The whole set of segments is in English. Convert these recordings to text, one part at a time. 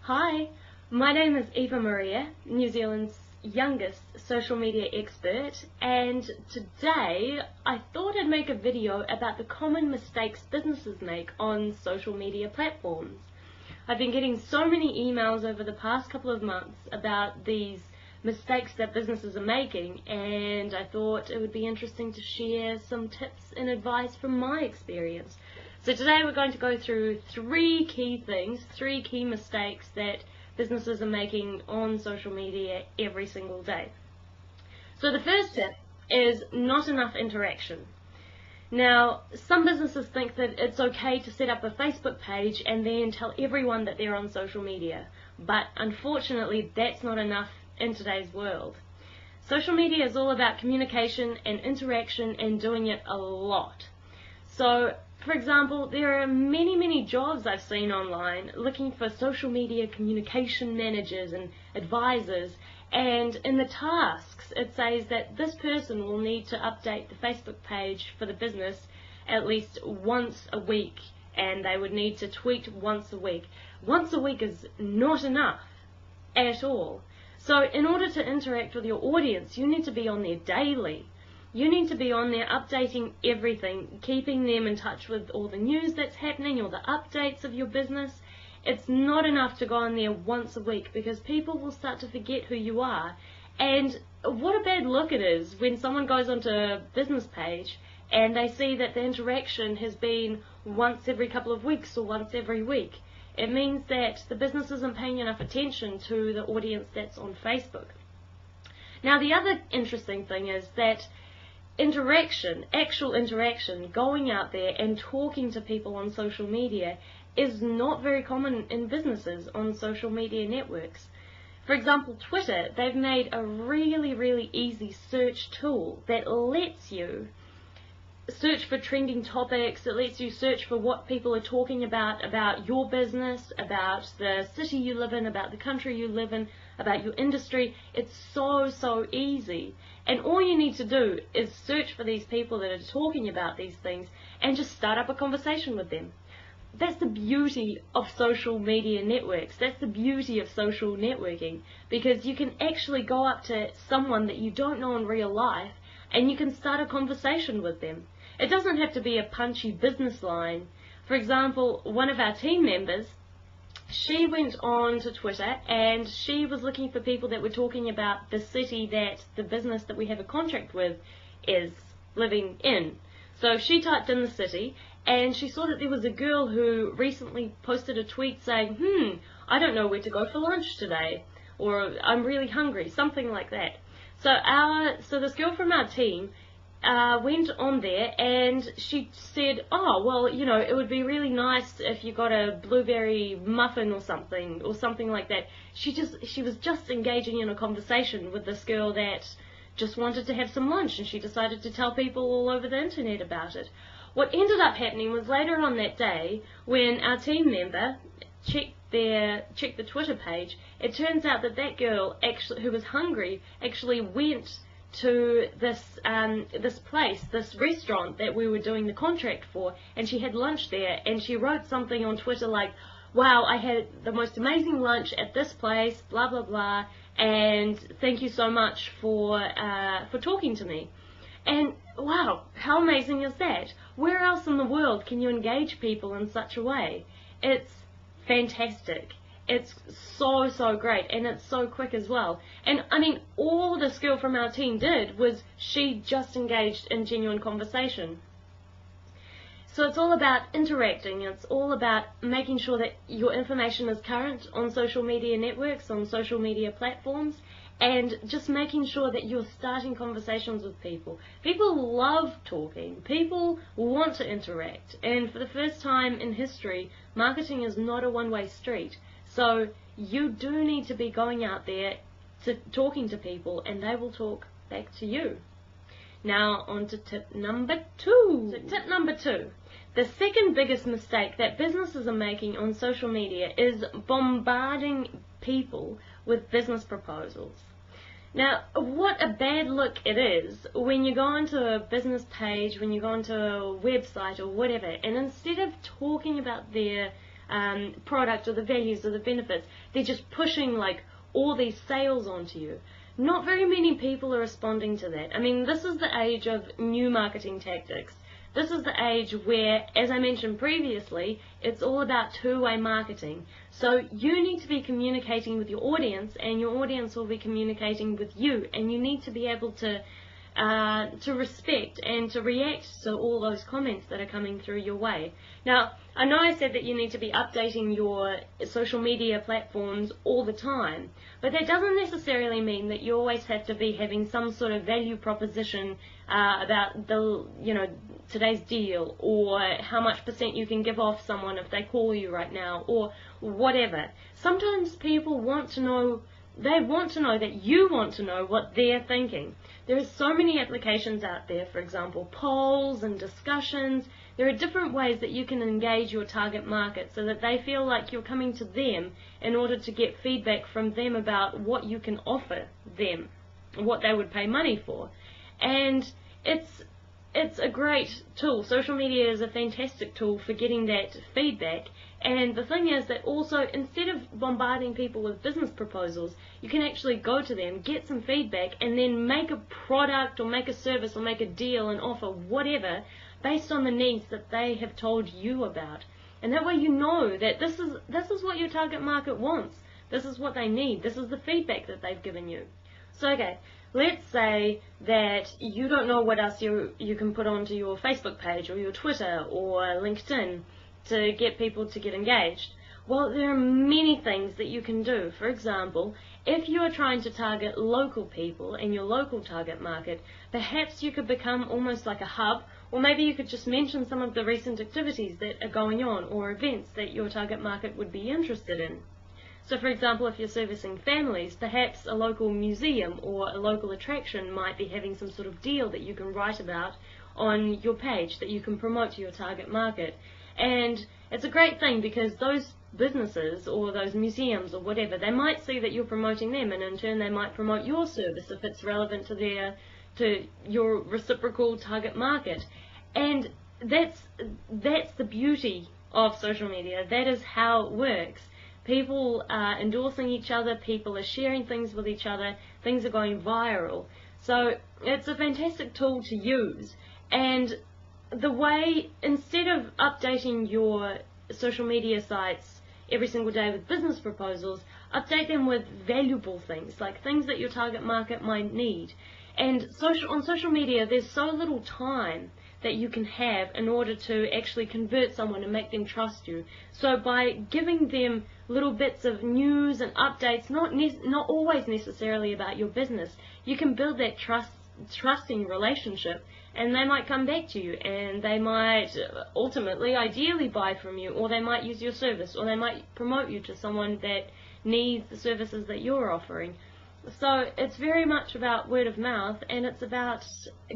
Hi, my name is Eva-Maria, New Zealand's youngest social media expert, and today I thought I'd make a video about the common mistakes businesses make on social media platforms. I've been getting so many emails over the past couple of months about these mistakes that businesses are making, and I thought it would be interesting to share some tips and advice from my experience. So today we're going to go through three key mistakes that businesses are making on social media every single day. So the first tip is not enough interaction. Now, some businesses think that it's okay to set up a Facebook page and then tell everyone that they're on social media, but unfortunately that's not enough in today's world. Social media is all about communication and interaction and doing it a lot. So, for example, there are many jobs I've seen online looking for social media communication managers and advisors, and in the tasks it says that this person will need to update the Facebook page for the business at least once a week, and they would need to tweet once a week. Once a week is not enough at all. So in order to interact with your audience, you need to be on there daily. You need to be on there updating everything, keeping them in touch with all the news that's happening, all the updates of your business. It's not enough to go on there once a week, because people will start to forget who you are. And what a bad look it is when someone goes onto a business page and they see that the interaction has been once every couple of weeks or once every week. It means that the business isn't paying enough attention to the audience that's on Facebook. Now, the other interesting thing is that actual interaction, going out there and talking to people on social media is not very common in businesses on social media networks. For example, Twitter, they've made a really easy search tool that lets you search for trending topics. It lets you search for what people are talking about your business, about the city you live in, about the country you live in, about your industry. It's so easy. And all you need to do is search for these people that are talking about these things and just start up a conversation with them. That's the beauty of social media networks. That's the beauty of social networking, because you can actually go up to someone that you don't know in real life and you can start a conversation with them. It doesn't have to be a punchy business line. For example, one of our team members, she went on to Twitter and she was looking for people that were talking about the city that the business that we have a contract with is living in. So she typed in the city and she saw that there was a girl who recently posted a tweet saying, I don't know where to go for lunch today, or I'm really hungry, something like that. So this girl from our team went on there and she said, oh, well, you know, it would be really nice if you got a blueberry muffin or something like that. She was just engaging in a conversation with this girl that just wanted to have some lunch, and she decided to tell people all over the internet about it. What ended up happening was later on that day, when our team member checked the Twitter page, it turns out that that girl who was hungry actually went to this restaurant that we were doing the contract for, and she had lunch there, and she wrote something on Twitter like, wow, I had the most amazing lunch at this place, blah blah blah, and thank you so much for talking to me. And wow, how amazing is that? Where else in the world can you engage people in such a way? It's fantastic. It's so great, and it's so quick as well. And I mean, all this girl from our team did was she just engaged in genuine conversation. So it's all about interacting. It's all about making sure that your information is current on social media networks, on social media platforms, and just making sure that you're starting conversations with people. People love talking. People want to interact. And for the first time in history, marketing is not a one-way street. So you do need to be going out there to talking to people, and they will talk back to you. Now on to tip number 2. So tip number 2. The second biggest mistake that businesses are making on social media is bombarding people with business proposals. Now, what a bad look it is when you go onto a business page, when you go onto a website or whatever, and instead of talking about their product or the values or the benefits. They're just pushing like all these sales onto you. Not very many people are responding to that. I mean, this is the age of new marketing tactics. This is the age where, as I mentioned previously, it's all about two-way marketing. So you need to be communicating with your audience, and your audience will be communicating with you, and you need to be able to respect and to react to all those comments that are coming through your way. Now, I know I said that you need to be updating your social media platforms all the time, but that doesn't necessarily mean that you always have to be having some sort of value proposition about the, today's deal, or how much % you can give off someone if they call you right now, or whatever. Sometimes people want to know, they want to know that you want to know what they're thinking. There are so many applications out there, for example, polls and discussions. There are different ways that you can engage your target market so that they feel like you're coming to them in order to get feedback from them about what you can offer them, what they would pay money for. And it's a great tool. Social media is a fantastic tool for getting that feedback. And the thing is that also, instead of bombarding people with business proposals, you can actually go to them, get some feedback, and then make a product or make a service or make a deal and offer whatever based on the needs that they have told you about. And that way you know that this is what your target market wants. This is what they need. This is the feedback that they've given you. So okay, let's say that you don't know what else you can put onto your Facebook page or your Twitter or LinkedIn to get people to get engaged. Well, there are many things that you can do. For example, if you are trying to target local people in your local target market, perhaps you could become almost like a hub, or maybe you could just mention some of the recent activities that are going on or events that your target market would be interested in. So for example, if you're servicing families, perhaps a local museum or a local attraction might be having some sort of deal that you can write about on your page that you can promote to your target market. And it's a great thing because those businesses or those museums or whatever, they might see that you're promoting them, and in turn they might promote your service if it's relevant to your reciprocal target market. And that's the beauty of social media. That is how it works. People are endorsing each other, people are sharing things with each other, things are going viral. So it's a fantastic tool to use. And the way, instead of updating your social media sites every single day with business proposals, update them with valuable things, like things that your target market might need. And on social media, there's so little time that you can have in order to actually convert someone and make them trust you. So by giving them little bits of news and updates, not always necessarily about your business, you can build that trusting relationship, and they might come back to you, and they might ultimately, ideally, buy from you, or they might use your service, or they might promote you to someone that needs the services that you're offering. So it's very much about word of mouth, and it's about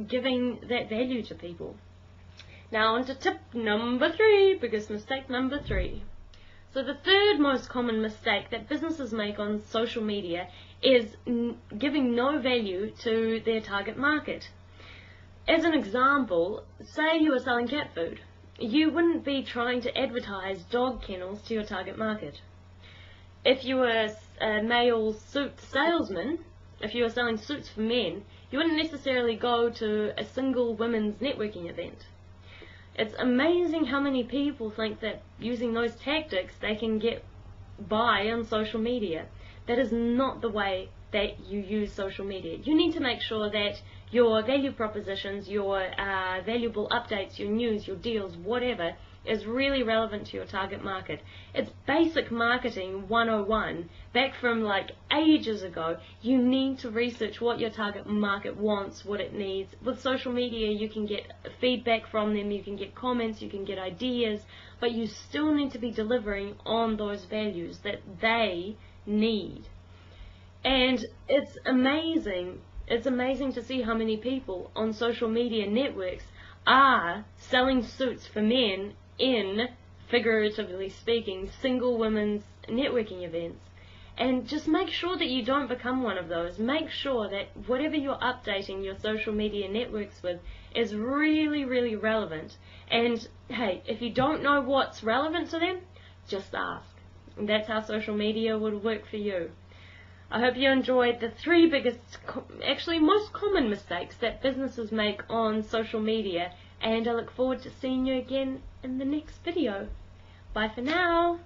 giving that value to people. Now on to tip number 3, biggest mistake number 3. So the third most common mistake that businesses make on social media is giving no value to their target market. As an example, say you are selling cat food. You wouldn't be trying to advertise dog kennels to your target market. If you were a male suit salesman, if you were selling suits for men, you wouldn't necessarily go to a single women's networking event. It's amazing how many people think that using those tactics they can get by on social media. That is not the way that you use social media. You need to make sure that your value propositions, your valuable updates, your news, your deals, whatever, is really relevant to your target market. It's basic marketing 101, back from like ages ago. You need to research what your target market wants, what it needs. With social media you can get feedback from them, you can get comments, you can get ideas, but you still need to be delivering on those values that they need. And it's amazing to see how many people on social media networks are selling suits for men in, figuratively speaking, single women's networking events. And just make sure that you don't become one of those. Make sure that whatever you're updating your social media networks with is really, really relevant. And hey, if you don't know what's relevant to them, just ask. And that's how social media would work for you. I hope you enjoyed the 3 biggest, actually most common mistakes that businesses make on social media, and I look forward to seeing you again in the next video. Bye for now.